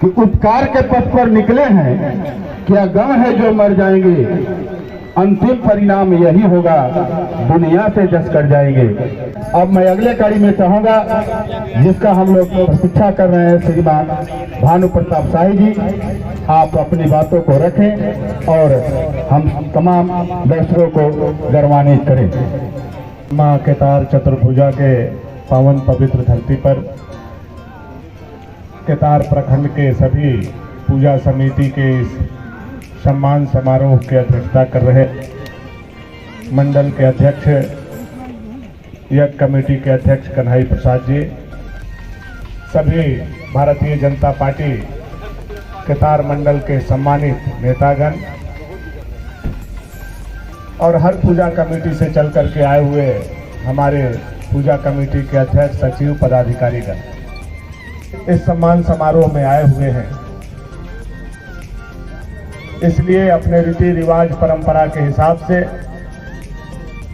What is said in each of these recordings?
कि उपकार के पथ पर निकले हैं, क्या गम है जो मर जाएंगे, अंतिम परिणाम यही होगा, दुनिया से जस कर जाएंगे। अब मैं अगले कड़ी में चाहूंगा, जिसका हम लोग प्रतीक्षा कर रहे हैं, श्रीमान भानु प्रताप शाही जी, आप अपनी बातों को रखें और हम तमाम दर्शकों को गौरवान्वित करें। मां केतार चतुर्भुजा के पावन पवित्र धरती पर केतार प्रखंड के सभी पूजा समिति के इस सम्मान समारोह की अध्यक्षता कर रहे मंडल के अध्यक्ष यज्ञ कमेटी के अध्यक्ष कन्हई प्रसाद जी, सभी भारतीय जनता पार्टी केतार मंडल के सम्मानित नेतागण और हर पूजा कमेटी से चल करके आए हुए हमारे पूजा कमेटी के अध्यक्ष सचिव पदाधिकारीगण इस सम्मान समारोह में आए हुए हैं। इसलिए अपने रीति रिवाज परंपरा के हिसाब से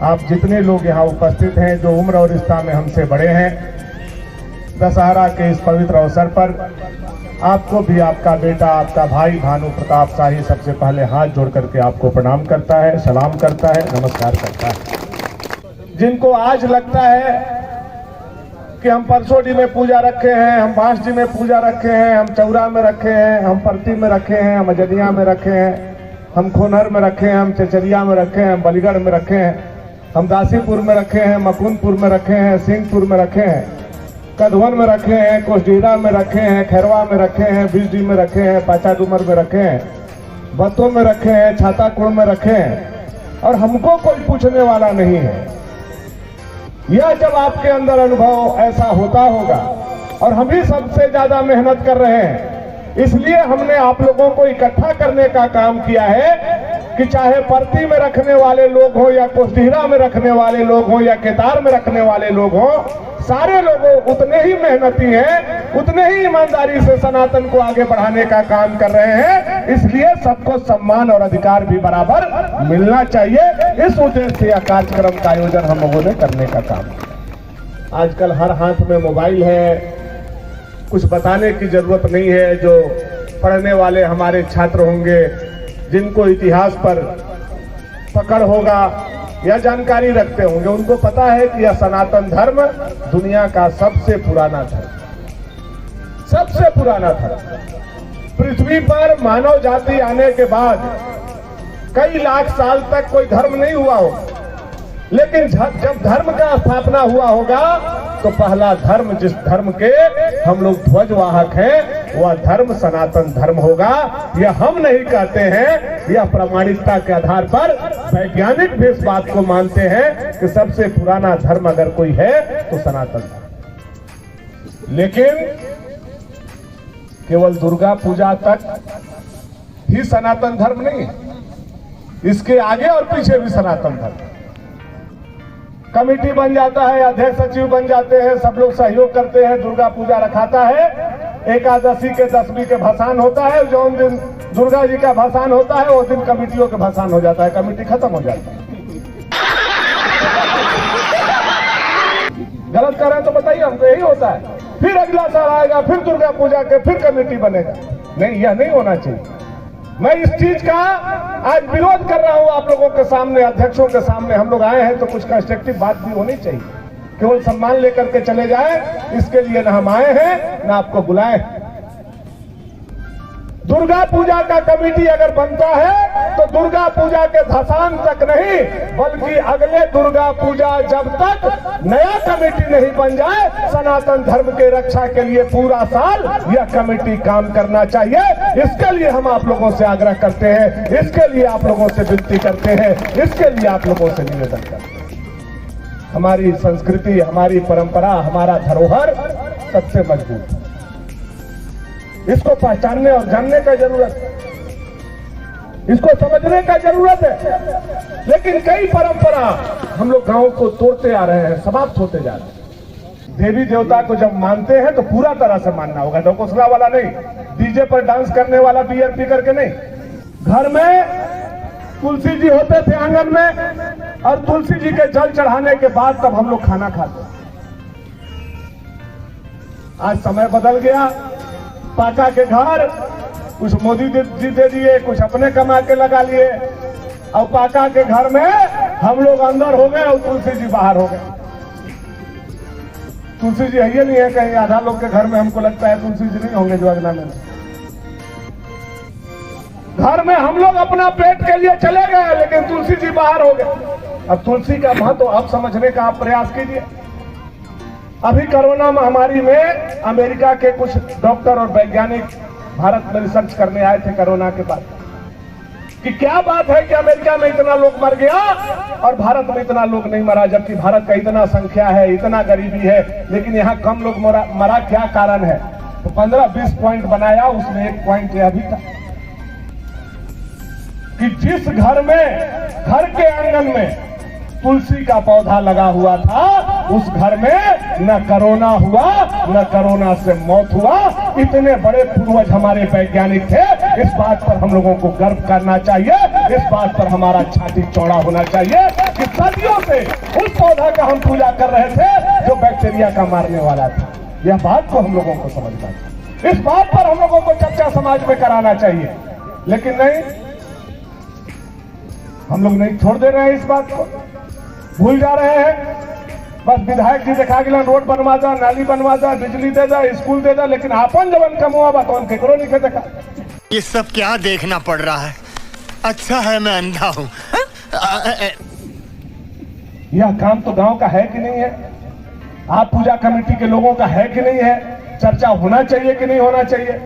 आप जितने लोग यहाँ उपस्थित हैं, जो उम्र और रिश्ता में हमसे बड़े हैं, दशहरा के इस पवित्र अवसर पर आपको भी आपका बेटा, आपका भाई भानु प्रताप शाही सबसे पहले हाथ जोड़ करके आपको प्रणाम करता है, सलाम करता है, नमस्कार करता है। जिनको आज लगता है कि हम परसोडी में पूजा रखे हैं, हम बांसडी में पूजा रखे हैं, हम चौरा में रखे हैं, हम परती में रखे हैं, हम अजनिया में रखे हैं, हम खोनहर में रखे हैं, हम चचरिया में रखे हैं, हम बलीगढ़ में रखे हैं, हम दासीपुर में रखे हैं, मकुंदपुर में रखे हैं, सिंहपुर में रखे हैं, कधवन में रखे हैं, कोसडीरा में रखे हैं, खैरवा में रखे हैं, बिजडी में रखे हैं, पाचाडूमर में रखे हैं, बतो में रखे हैं, छाताकुड़ में रखे हैं, और हमको कोई पूछने वाला नहीं है। यह जब आपके अंदर अनुभव ऐसा होता होगा, और हम ही सबसे ज्यादा मेहनत कर रहे हैं, इसलिए हमने आप लोगों को इकट्ठा करने का काम किया है कि चाहे परती में रखने वाले लोग हो, या कोसडीरा में रखने वाले लोग हो, या केतार में रखने वाले लोग हो, सारे लोग उतने ही मेहनती हैं, उतने ही ईमानदारी से सनातन को आगे बढ़ाने का काम कर रहे हैं। इसलिए सबको सम्मान और अधिकार भी बराबर मिलना चाहिए। इस उद्देश्य से यह कार्यक्रम का आयोजन हम लोगों ने करने का काम किया। आजकल हर हाथ में मोबाइल है, कुछ बताने की जरूरत नहीं है। जो पढ़ने वाले हमारे छात्र होंगे, जिनको इतिहास पर पकड़ होगा या जानकारी रखते होंगे, उनको पता है कि यह सनातन धर्म दुनिया का सबसे पुराना धर्म, सबसे पुराना धर्म। पृथ्वी पर मानव जाति आने के बाद कई लाख साल तक कोई धर्म नहीं हुआ होगा, लेकिन जब धर्म का स्थापना हुआ होगा तो पहला धर्म, जिस धर्म के हम लोग ध्वजवाहक हैं, वह धर्म सनातन धर्म होगा। यह हम नहीं कहते हैं, यह प्रामाणिकता के आधार पर वैज्ञानिक भी इस बात को मानते हैं कि सबसे पुराना धर्म अगर कोई है तो सनातन धर्म। लेकिन केवल दुर्गा पूजा तक ही सनातन धर्म नहीं है, इसके आगे और पीछे भी सनातन धर्म। कमेटी बन जाता है, अध्यक्ष सचिव बन जाते हैं, सब लोग सहयोग करते हैं, दुर्गा पूजा रखाता है, एकादशी के दशमी के भसान होता है, जो दिन दुर्गा जी का भसान होता है उस दिन कमेटियों के भसान हो जाता है, कमेटी खत्म हो जाती है। गलत कर रहे हैं तो बताइए, हमको यही होता है। फिर अगला साल आएगा, फिर दुर्गा पूजा के फिर कमेटी बनेगा। नहीं, यह नहीं होना चाहिए। मैं इस चीज का आज विरोध कर रहा हूं आप लोगों के सामने, अध्यक्षों के सामने। हम लोग आए हैं तो कुछ कंस्ट्रक्टिव बात भी होनी चाहिए, केवल सम्मान लेकर के चले जाए, इसके लिए न हम आए हैं न आपको बुलाए। दुर्गा पूजा का कमेटी अगर बनता है तो दुर्गा पूजा के धसान तक नहीं, बल्कि अगले दुर्गा पूजा जब तक नया कमेटी नहीं बन जाए, सनातन धर्म के रक्षा के लिए पूरा साल यह कमेटी काम करना चाहिए। इसके लिए हम आप लोगों से आग्रह करते हैं, इसके लिए आप लोगों से विनती करते हैं, इसके लिए आप लोगों से निवेदन करते हैं। हमारी संस्कृति, हमारी परंपरा, हमारा धरोहर सबसे मजबूत है, इसको पहचानने और जानने का जरूरत है, इसको समझने का जरूरत है। लेकिन कई परंपरा हम लोग गांव को तोड़ते आ रहे हैं, समाप्त होते जा रहे हैं। देवी देवता को जब मानते हैं तो पूरा तरह से मानना होगा, ढकोसला वाला नहीं, डीजे पर डांस करने वाला बियर पी करके नहीं। घर में तुलसी जी होते थे आंगन में, और तुलसी जी के जल चढ़ाने के बाद तब हम लोग खाना खाते। आज समय बदल गया, पाका के घर कुछ मोदी जी दे दिए, कुछ अपने कमा के लगा लिए। और पाका के घर में हम लोग अंदर हो गए और तुलसी जी बाहर हो गए। तुलसी जी है नहीं है कहीं, आधा लोग के घर में हमको लगता है तुलसी जी नहीं होंगे जो अगला में। घर में हम लोग अपना पेट के लिए चले गए, लेकिन तुलसी जी बाहर हो गए। अब तुलसी का महत्व अब समझने का आप प्रयास कीजिए। अभी कोरोना महामारी में अमेरिका के कुछ डॉक्टर और वैज्ञानिक भारत में रिसर्च करने आए थे कोरोना के बाद, कि क्या बात है कि अमेरिका में इतना लोग मर गया और भारत में इतना लोग नहीं मरा, जबकि भारत का इतना संख्या है, इतना गरीबी है, लेकिन यहाँ कम लोग मरा, क्या कारण है? तो 15-20 पॉइंट बनाया, उसमें एक पॉइंट यह भी था कि जिस घर के आंगन में तुलसी का पौधा लगा हुआ था, उस घर में न कोरोना हुआ, न कोरोना से मौत हुआ। इतने बड़े पूर्वज हमारे वैज्ञानिक थे। इस बात पर हम लोगों को गर्व करना चाहिए, इस बात पर हमारा छाती चौड़ा होना चाहिए कि सदियों से उस पौधा का हम पूजा कर रहे थे जो बैक्टीरिया का मारने वाला था। यह बात को हम लोगों को समझना चाहिए, इस बात पर हम लोगों को चर्चा समाज में कराना चाहिए। लेकिन नहीं, हम लोग नहीं छोड़ दे रहे हैं, इस बात को भूल जा रहे हैं। बस विधायक जी देखा गिला रोड बनवा जा, नाली बनवा जा, बिजली दे जा, स्कूल दे जा, लेकिन अपन जवन कमुआ बा कौन केकरो नहीं देखा। ये सब क्या देखना पड़ रहा है? अच्छा है मैं अंधा हूँ। यह काम तो गांव का है कि नहीं है? आप पूजा कमेटी के लोगों का है कि नहीं है? चर्चा होना चाहिए कि नहीं होना चाहिए?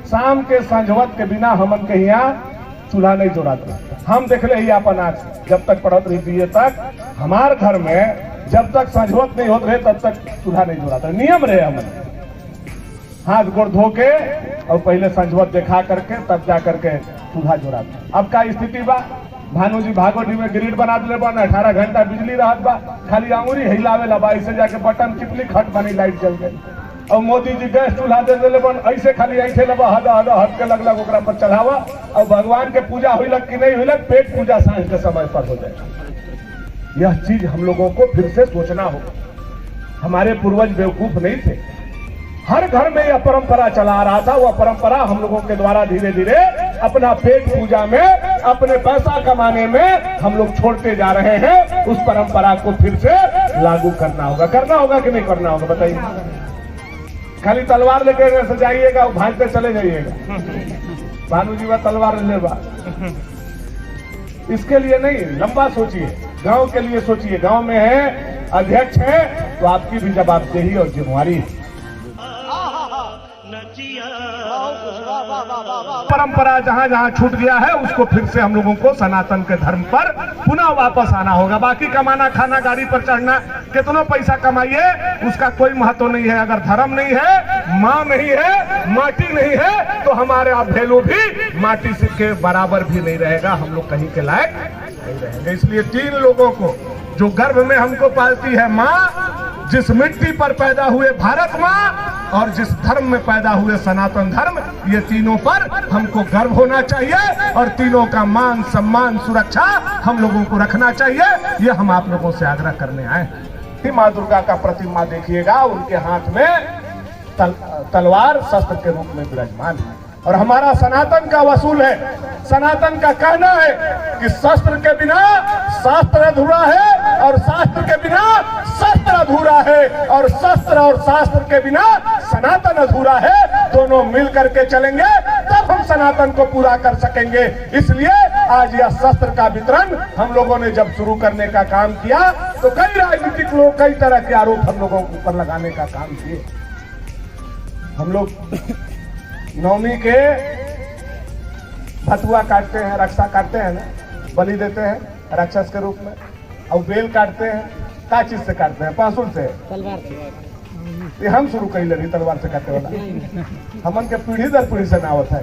शाम के संझवत के बिना हमन के यहाँ चूल्हा नहीं जोड़ाते। हम देख ले अपन आज जब तक पढ़त रही बीए तक, हमार घर में जब तक संझवत नहीं होते रहे तब तक चूल्हा नहीं जोड़ाता। नियम रहे हमन हाथ गोड़ धो के और पहले संझवत देखा करके तब जा करके चूल्हा जोड़ाते। अब का स्थिति बा, भानु जी भागोटी में ग्रिड बना दिले बा, 18 घंटा बिजली रहत बा, खाली अंगुरी हिलावे ला बा, ऐसे जाके बटन टिपली खट बनी लाइट जल गई। और मोदी जी गैस चूल्हा दे दिले बन, ऐसे खाली ऐसे लबा हद के लगलग ओकरा पर चढ़ावा और भगवान के पूजा हुईलक कि नहीं हुईलक, पेट पूजा सांझ के समय पर हो जाए। यह चीज हम लोगों को फिर से सोचना होगा। हमारे पूर्वज बेवकूफ नहीं थे, हर घर में यह परंपरा चला आ रहा था। वह परंपरा हम लोगों के द्वारा धीरे धीरे अपना पेट पूजा में, अपने पैसा कमाने में हम लोग छोड़ते जा रहे हैं। उस परंपरा को फिर से लागू करना होगा कि नहीं करना होगा बताइए? खाली तलवार लेके जाइएगा, भागते चले जाइएगा, भानु जी वह तलवार ले बा। इसके लिए नहीं, लंबा सोचिए, गांव के लिए सोचिए। गांव में है अध्यक्ष है तो आपकी भी जवाबदेही और जिम्मेवारी। परंपरा जहां जहां छूट गया है उसको फिर से हम लोगों को सनातन के धर्म पर पुनः वापस आना होगा। बाकी कमाना खाना, गाड़ी पर चढ़ना, कितना पैसा कमाइए, उसका कोई महत्व नहीं है। अगर धर्म नहीं है, माँ नहीं है, माटी नहीं है, तो हमारे वैल्यू भी माटी के बराबर भी नहीं रहेगा, हम लोग कहीं के लायक नहीं रहेंगे। इसलिए 3 लोगों को जो गर्भ में हमको पालती है माँ, जिस मिट्टी पर पैदा हुए भारत माँ, और जिस धर्म में पैदा हुए सनातन धर्म, ये तीनों पर हमको गर्व होना चाहिए और तीनों का मान सम्मान सुरक्षा हम लोगों को रखना चाहिए। ये हम आप लोगों से आग्रह करने आए। माँ दुर्गा का प्रतिमा देखिएगा, उनके हाथ में तलवार शस्त्र के रूप में विराजमान है। और हमारा सनातन का वसूल है, सनातन का कहना है कि शस्त्र के बिना शास्त्र अधूरा है और शास्त्र के बिना शस्त्र अधूरा है और शस्त्र और शास्त्र के बिना सनातन अधूरा है। दोनों मिल करके चलेंगे तब हम सनातन को पूरा कर सकेंगे। इसलिए आज यह शस्त्र का वितरण हम लोगों ने जब शुरू करने का काम किया तो कई राजनीतिक लोग कई तरह के आरोप हम लोगों के ऊपर लगाने का काम किए। हम लोग नवमी के फतुआ काटते हैं, रक्षा काटते हैं ना, बलि देते हैं राक्षस के रूप में, और बेल काटते हैं। क्या चीज से काटते हैं? पांसुल से, तलवार से। ये हम शुरू कर ले रही तलवार से काटने वाला, हमन के पीढ़ी दर पीढ़ी से नावत है।